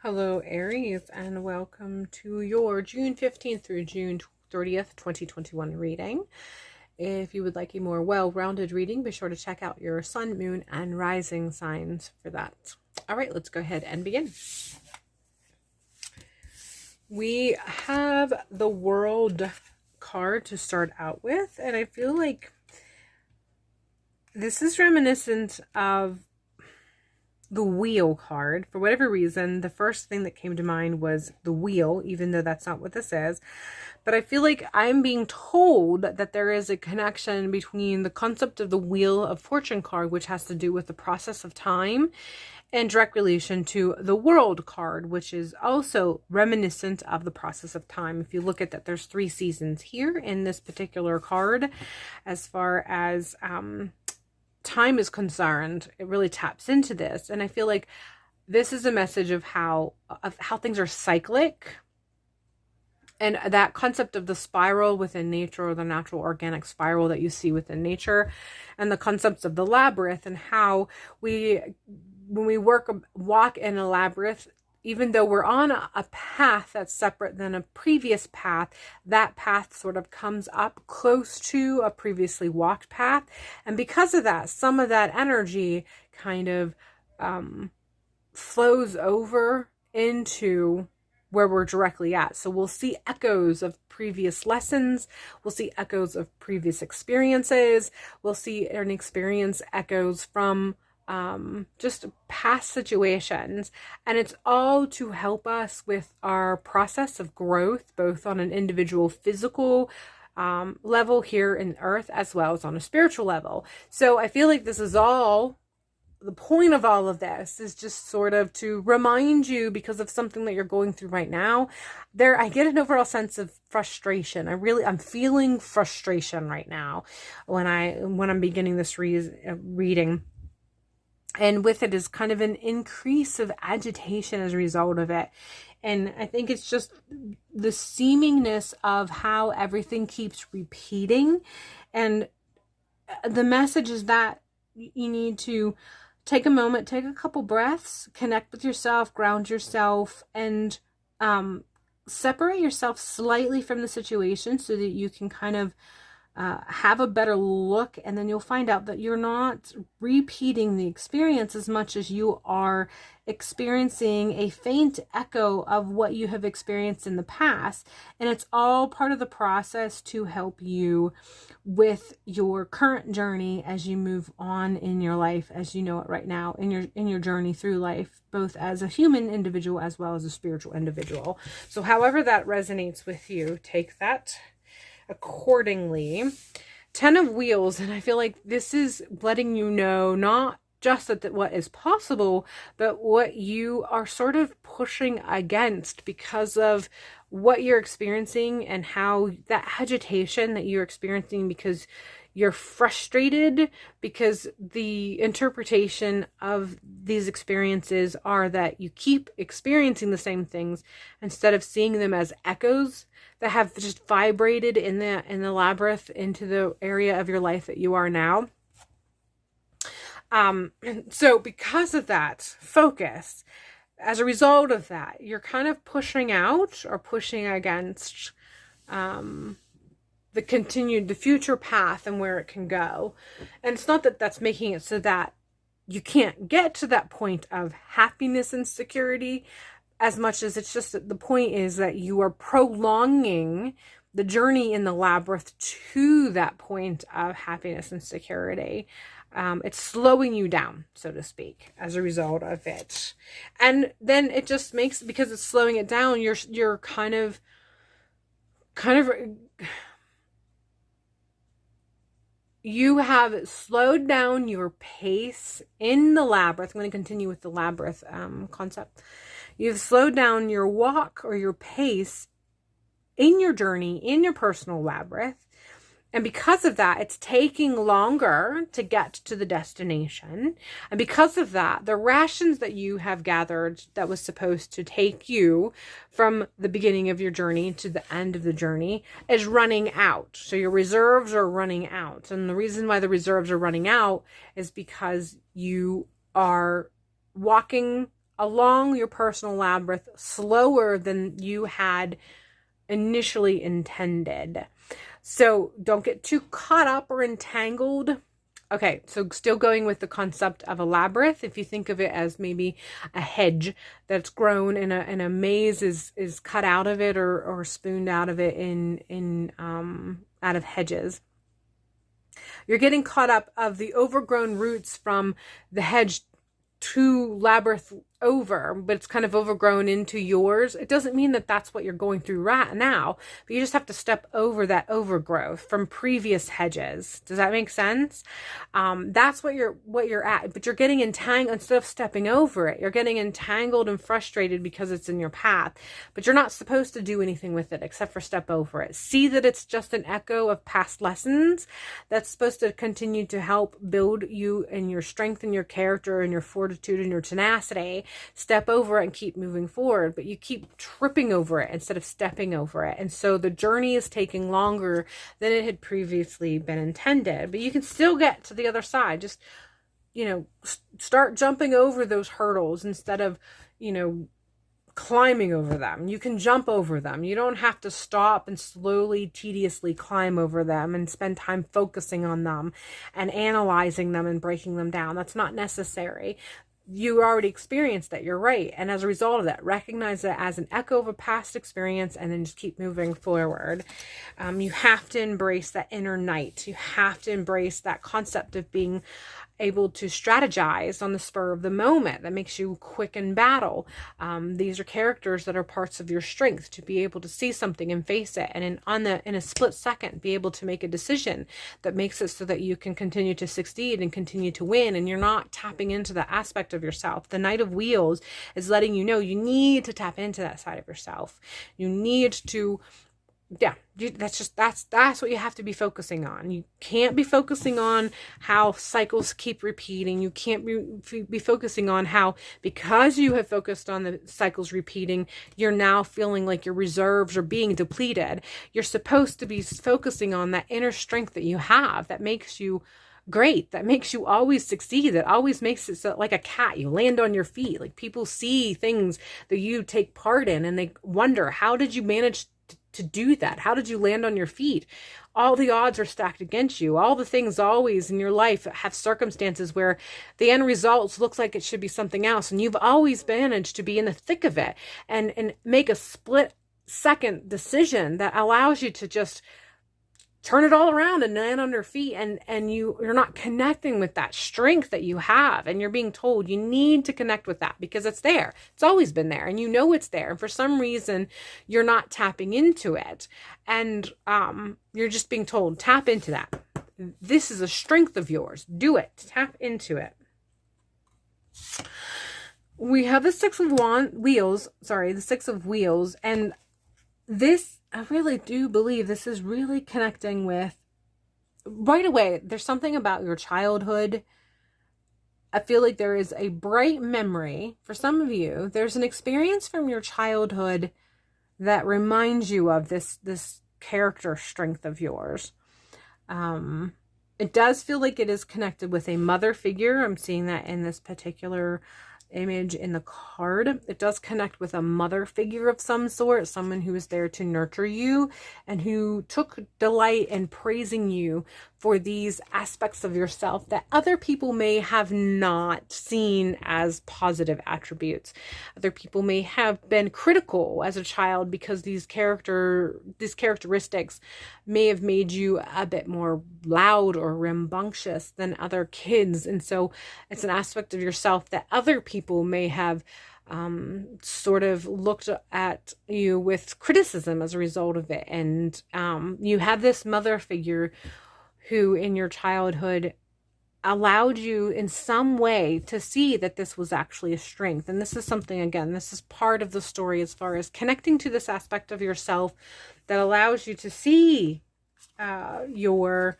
Hello, Aries, and welcome to your June 15th through June 30th, 2021 reading. If you would like a more well-rounded reading, be sure to check out your sun, moon, and rising signs for that. All right, let's go ahead and begin. We have the World card to start out with, and I feel like this is reminiscent of the Wheel card. For whatever reason, the first thing that came to mind was the wheel, even though that's not what this is. But I feel like I'm being told that there is a connection between the concept of the Wheel of Fortune card, which has to do with the process of time, and direct relation to the World card, which is also reminiscent of the process of time. If you look at that, there's 3 seasons here in this particular card. As far as time is concerned, it really taps into this, and I feel like this is a message of how things are cyclic, and that concept of the spiral within nature, or the natural organic spiral that you see within nature, and the concepts of the labyrinth, and how when we walk in a labyrinth, even though we're on a path that's separate than a previous path, that path sort of comes up close to a previously walked path. And because of that, some of that energy kind of flows over into where we're directly at. So we'll see echoes of previous lessons. We'll see echoes of previous experiences. We'll see and experience echoes from just past situations, and it's all to help us with our process of growth, both on an individual physical level here in earth, as well as on a spiritual level. So I feel like this is all, the point of all of this is just sort of to remind you, because of something that you're going through right now. I get an overall sense of frustration. I'm feeling frustration right now when I'm beginning this reading. And with it is kind of an increase of agitation as a result of it. And I think it's just the seemingness of how everything keeps repeating. And the message is that you need to take a moment, take a couple breaths, connect with yourself, ground yourself, and separate yourself slightly from the situation so that you can kind of have a better look, and then you'll find out that you're not repeating the experience as much as you are experiencing a faint echo of what you have experienced in the past. And it's all part of the process to help you with your current journey as you move on in your life as you know it right now, in your journey through life, both as a human individual as well as a spiritual individual. So however that resonates with you, take that accordingly. 10 of Wheels, and I feel like this is letting you know not just that what is possible, but what you are sort of pushing against because of what you're experiencing, and how that agitation that you're experiencing because you're frustrated, because the interpretation of these experiences are that you keep experiencing the same things instead of seeing them as echoes that have just vibrated in the labyrinth into the area of your life that you are now. So because of that focus, as a result of that, you're kind of pushing out or pushing against the future path and where it can go. And it's not that that's making it so that you can't get to that point of happiness and security, as much as it's just that the point is that you are prolonging the journey in the labyrinth to that point of happiness and security. It's slowing you down, so to speak, as a result of it. And then it just makes, because it's slowing it down, you're kind of you have slowed down your pace in the labyrinth. I'm going to continue with the labyrinth concept. You've slowed down your walk or your pace in your journey, in your personal labyrinth. And because of that, it's taking longer to get to the destination. And because of that, the rations that you have gathered that was supposed to take you from the beginning of your journey to the end of the journey is running out. So your reserves are running out. And the reason why the reserves are running out is because you are walking along your personal labyrinth slower than you had initially intended. So don't get too caught up or entangled. Okay, so still going with the concept of a labyrinth, if you think of it as maybe a hedge that's grown and a maze is cut out of it or spooned out of it in out of hedges. You're getting caught up of the overgrown roots from the hedge to labyrinth over, but it's kind of overgrown into yours. It doesn't mean that that's what you're going through right now, but you just have to step over that overgrowth from previous hedges. Does that make sense? That's what you're at, but you're getting entangled. Instead of stepping over it, you're getting entangled and frustrated because it's in your path, but you're not supposed to do anything with it except for step over it. See that it's just an echo of past lessons that's supposed to continue to help build you and your strength and your character and your fortitude and your tenacity. Step over it and keep moving forward, but you keep tripping over it instead of stepping over it. And so the journey is taking longer than it had previously been intended, but you can still get to the other side. Just, start jumping over those hurdles instead of, climbing over them. You can jump over them. You don't have to stop and slowly, tediously climb over them and spend time focusing on them and analyzing them and breaking them down. That's not necessary. You already experienced that. You're right. And as a result of that, recognize it as an echo of a past experience and then just keep moving forward. You have to embrace that inner knight. You have to embrace that concept of being able to strategize on the spur of the moment. That makes you quick in battle. These are characters that are parts of your strength, to be able to see something and face it, and in a split second be able to make a decision that makes it so that you can continue to succeed and continue to win, and you're not tapping into the aspect of yourself. The Knight of Wheels is letting you know you need to tap into that side of yourself. You need to that's what you have to be focusing on. You can't be focusing on how cycles keep repeating. You can't be focusing on how, because you have focused on the cycles repeating, you're now feeling like your reserves are being depleted. You're supposed to be focusing on that inner strength that you have that makes you great, that makes you always succeed, that always makes it so, like a cat, you land on your feet. Like, people see things that you take part in and they wonder, how did you manage to do that? How did you land on your feet? All the odds are stacked against you. All the things always in your life have circumstances where the end results looks like it should be something else, and you've always managed to be in the thick of it and make a split second decision that allows you to just turn it all around and land on your feet, and you're not connecting with that strength that you have, and you're being told you need to connect with that because it's there. It's always been there, and it's there, and for some reason you're not tapping into it, and you're just being told, tap into that. This is a strength of yours. Do it. Tap into it. We have the Six of Wheels, and this, I really do believe this is really connecting with, right away, there's something about your childhood. I feel like there is a bright memory for some of you. There's an experience from your childhood that reminds you of this character strength of yours. It does feel like it is connected with a mother figure. I'm seeing that in this particular image in the card. It does connect with a mother figure of some sort, someone who is there to nurture you and who took delight in praising you for these aspects of yourself that other people may have not seen as positive attributes. Other people may have been critical as a child because these characteristics may have made you a bit more loud or rambunctious than other kids. And so it's an aspect of yourself that other people may have sort of looked at you with criticism as a result of it. And you have this mother figure who in your childhood allowed you in some way to see that this was actually a strength. And this is something, again, this is part of the story as far as connecting to this aspect of yourself that allows you to see your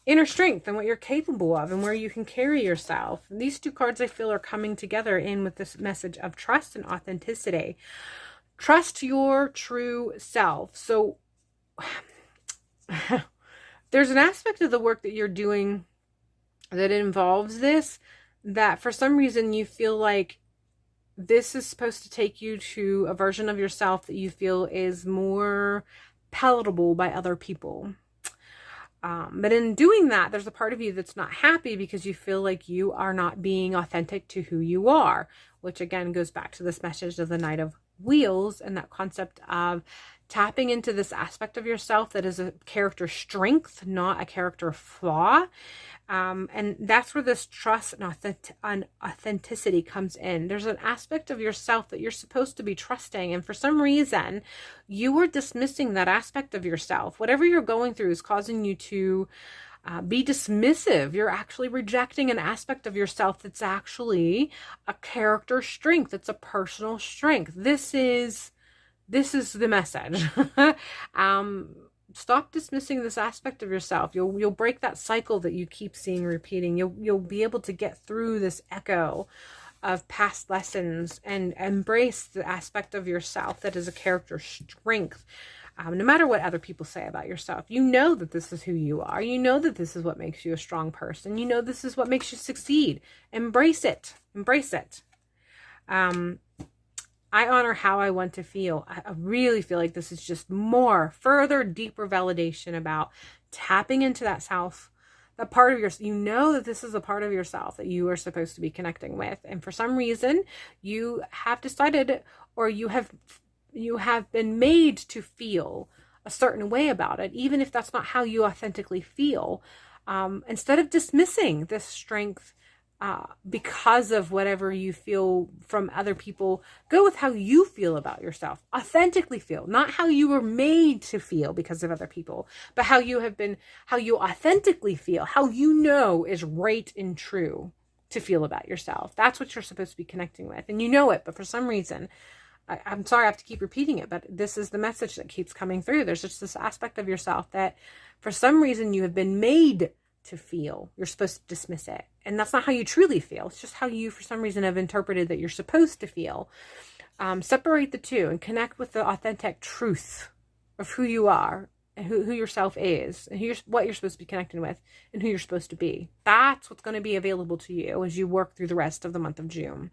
inner strength and what you're capable of and where you can carry yourself. And these two cards, I feel, are coming together in with this message of trust and authenticity. Trust your true self. So there's an aspect of the work that you're doing that involves this, that for some reason you feel like this is supposed to take you to a version of yourself that you feel is more palatable by other people. But in doing that, there's a part of you that's not happy because you feel like you are not being authentic to who you are, which again goes back to this message of the Knight of Wheels and that concept of tapping into this aspect of yourself that is a character strength, not a character flaw. And that's where this trust and authenticity comes in. There's an aspect of yourself that you're supposed to be trusting, and for some reason you are dismissing that aspect of yourself. Whatever you're going through is causing you to be dismissive. You're actually rejecting an aspect of yourself that's actually a character strength. It's a personal strength. This is the message. Stop dismissing this aspect of yourself. You'll break that cycle that you keep seeing repeating. You'll be able to get through this echo of past lessons and embrace the aspect of yourself that is a character strength. No matter what other people say about yourself, you know that this is who you are. You know that this is what makes you a strong person. You know this is what makes you succeed. Embrace it. Embrace it. I honor how I want to feel. I really feel like this is just further, deeper validation about tapping into that self, that part of yourself. You know that this is a part of yourself that you are supposed to be connecting with. And for some reason, you have decided, or you have been made to feel a certain way about it, even if that's not how you authentically feel. Instead of dismissing this strength, because of whatever you feel from other people, go with how you feel about yourself. Authentically feel, not how you were made to feel because of other people, but how you authentically feel, how you know is right and true to feel about yourself. That's what you're supposed to be connecting with. And you know it, but for some reason, I'm sorry I have to keep repeating it, but this is the message that keeps coming through. There's just this aspect of yourself that for some reason you have been made to feel. You're supposed to dismiss it. And that's not how you truly feel. It's just how you, for some reason, have interpreted that you're supposed to feel. Separate the two and connect with the authentic truth of who you are and who yourself is and what you're supposed to be connecting with and who you're supposed to be. That's what's going to be available to you as you work through the rest of the month of June.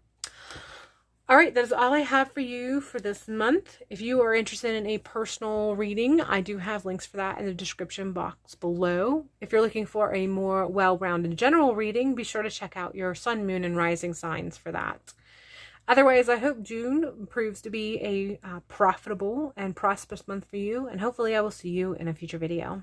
All right, that is all I have for you for this month. If you are interested in a personal reading, I do have links for that in the description box below. If you're looking for a more well-rounded general reading, be sure to check out your sun, moon, and rising signs for that. Otherwise, I hope June proves to be a profitable and prosperous month for you, and hopefully I will see you in a future video.